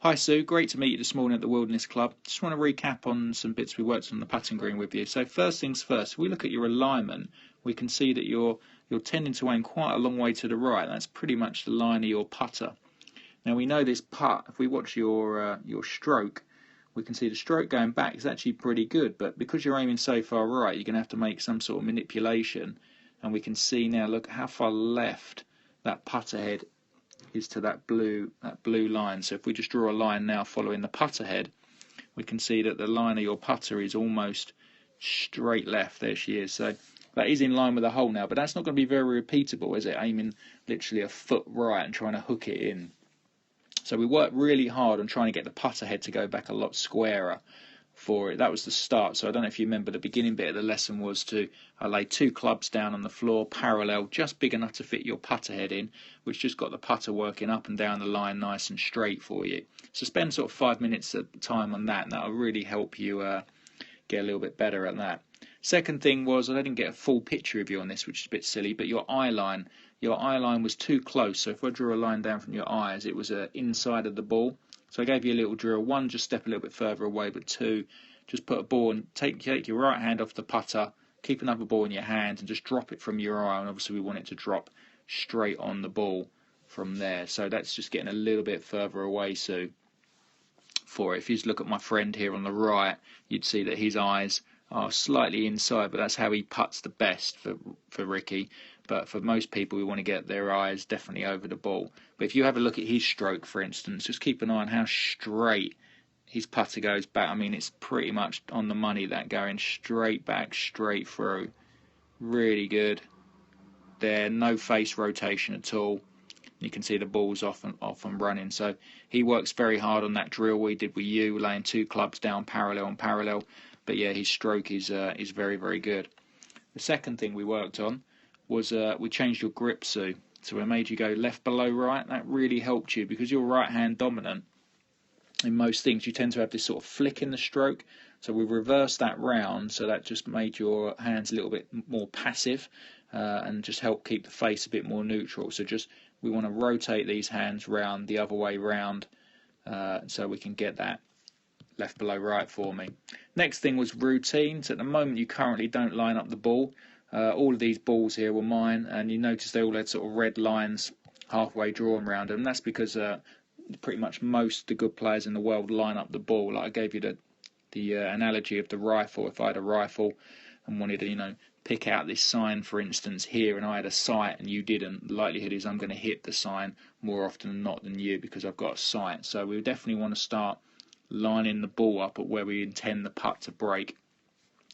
Hi Sue, great to meet you this morning at the Wilderness Club. Just want to recap on some bits we worked on the putting green with you. So first things first, if we look at your alignment, we can see that you're tending to aim quite a long way to the right. That's pretty much the line of your putter. Now we know this putt, if we watch your stroke, we can see the stroke going back is actually pretty good, but because you're aiming so far right, you're going to have to make some sort of manipulation. And we can see now, look how far left that putter head is to that blue line. So if we just draw a line now following the putter head, we can see that the line of your putter is almost straight left. There she is. So that is in line with the hole now, but that's not going to be very repeatable, is it? Aiming literally a foot right and trying to hook it in. So we worked really hard on trying to get the putter head to go back a lot squarer for it. That was the start. So I don't know if you remember, the beginning bit of the lesson was to lay two clubs down on the floor parallel, just big enough to fit your putter head in, which just got the putter working up and down the line nice and straight for you. So spend sort of 5 minutes at the time on that, and that'll really help you get a little bit better at that. Second thing was, I didn't get a full picture of you on this, which is a bit silly, but your eye line was too close. So if I draw a line down from your eyes, it was inside of the ball. So I gave you a little drill. One, just step a little bit further away, but two, just put a ball and take your right hand off the putter, keep another ball in your hand and just drop it from your eye. And obviously we want it to drop straight on the ball from there. So that's just getting a little bit further away, Sue, for it. If you just look at my friend here on the right, you'd see that his eyes are slightly inside, but that's how he putts the best for Ricky. But for most people, we want to get their eyes definitely over the ball. But if you have a look at his stroke, for instance, just keep an eye on how straight his putter goes back. I mean, it's pretty much on the money, that going straight back, straight through. Really good. There, no face rotation at all. You can see the ball's off and running. So he works very hard on that drill we did with you, laying two clubs down parallel and parallel. But yeah, his stroke is very, very good. The second thing we worked on was we changed your grip, Sue. So we made you go left below right. That really helped you because you're right hand dominant. In most things, you tend to have this sort of flick in the stroke. So we reversed that round, so that just made your hands a little bit more passive and just help keep the face a bit more neutral. So we want to rotate these hands round the other way round so we can get that left below right for me. Next thing was routines. At the moment, you currently don't line up the ball. All of these balls here were mine, and you notice they all had sort of red lines halfway drawn around them. That's because pretty much most of the good players in the world line up the ball. Like I gave you the analogy of the rifle. If I had a rifle and wanted to, pick out this sign, for instance, here, and I had a sight and you didn't, the likelihood is I'm going to hit the sign more often than not than you because I've got a sight. So we definitely want to start lining the ball up at where we intend the putt to break.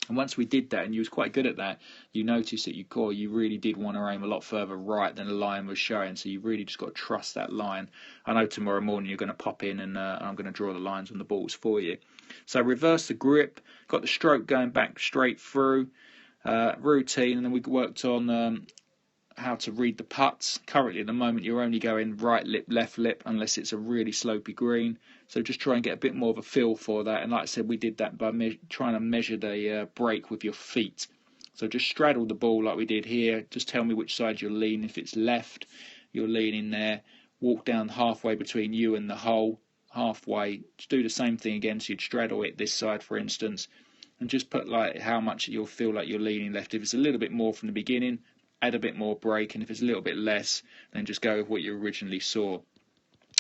And once we did that, and you was quite good at that, you noticed that you really did want to aim a lot further right than the line was showing. So you really just got to trust that line. I know tomorrow morning you're going to pop in and I'm going to draw the lines on the balls for you. So reverse the grip, got the stroke going back straight through, routine, and then we worked on how to read the putts. Currently at the moment you're only going right lip, left lip unless it's a really slopey green. So just try and get a bit more of a feel for that. And like I said, we did that by trying to measure the break with your feet. So just straddle the ball like we did here. Just tell me which side you're leaning. If it's left, you're leaning there. Walk down halfway between you and the hole. Halfway. Just do the same thing again. So you'd straddle it this side, for instance. And just put like how much you'll feel like you're leaning left. If it's a little bit more from the beginning, add a bit more break. And if it's a little bit less, then just go with what you originally saw.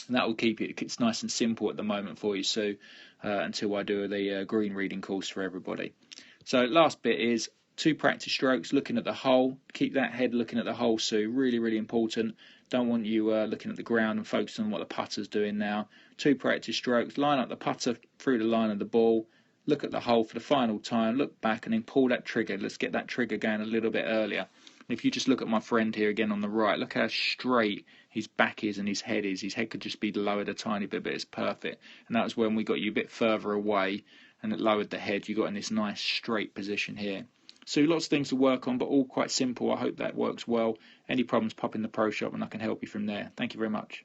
And that will keep it's nice and simple at the moment for you, Sue, until I do the green reading course for everybody. So last bit is 2 practice strokes, looking at the hole. Keep that head looking at the hole, Sue. Really, really important. Don't want you looking at the ground and focusing on what the putter's doing now. 2 practice strokes. Line up the putter through the line of the ball. Look at the hole for the final time. Look back and then pull that trigger. Let's get that trigger going a little bit earlier. If you just look at my friend here again on the right, look how straight his back is and his head is. His head could just be lowered a tiny bit, but it's perfect. And that was when we got you a bit further away and it lowered the head. You got in this nice straight position here. So lots of things to work on, but all quite simple. I hope that works well. Any problems, pop in the pro shop and I can help you from there. Thank you very much.